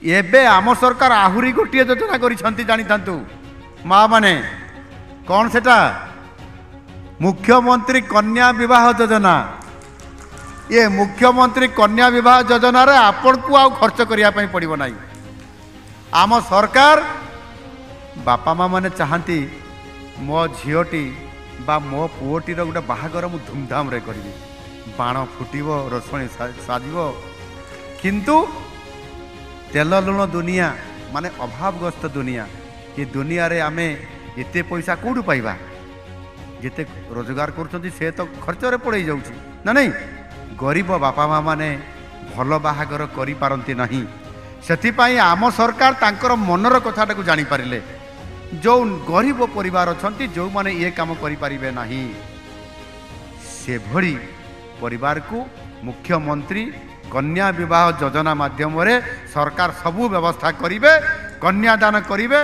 एबे आम सरकार आहुरी गोटे योजना करिसंती जानी थांतु माँ माने कौन सेटा मुख्यमंत्री कन्या विवाह योजना। ये मुख्यमंत्री कन्या विवाह योजना रे आपण को आउ खर्च करिया पई पड़िबो नाही। आम सरकार बापा माँ माने चाहती मो झीटी बा मो पुओटी गोटे बाहागर मु धूमधाम रे करी बाण फुटब रोषणी साजिब किंतु तेल लुण दुनिया माने अभावग्रस्त दुनिया ये दुनिया रे आमे एते पैसा कौटू पाइबा जिते रोजगार कर से तो खर्च रे पड़े जाउछि ना नहीं। गरीब बापा माँ माने भल बाहागर करि पारंती नाही। सेथिपाई आम सरकार तांकर मनर कथाटा को जानी पारिले जो गरीब परिवार अछंती जो माने ये काम करि पारिबे नाही से भरी परिवार को मुख्यमंत्री कन्या विवाह योजना माध्यम रे सरकार सबु व्यवस्था करिवे कन्यादान करिवे।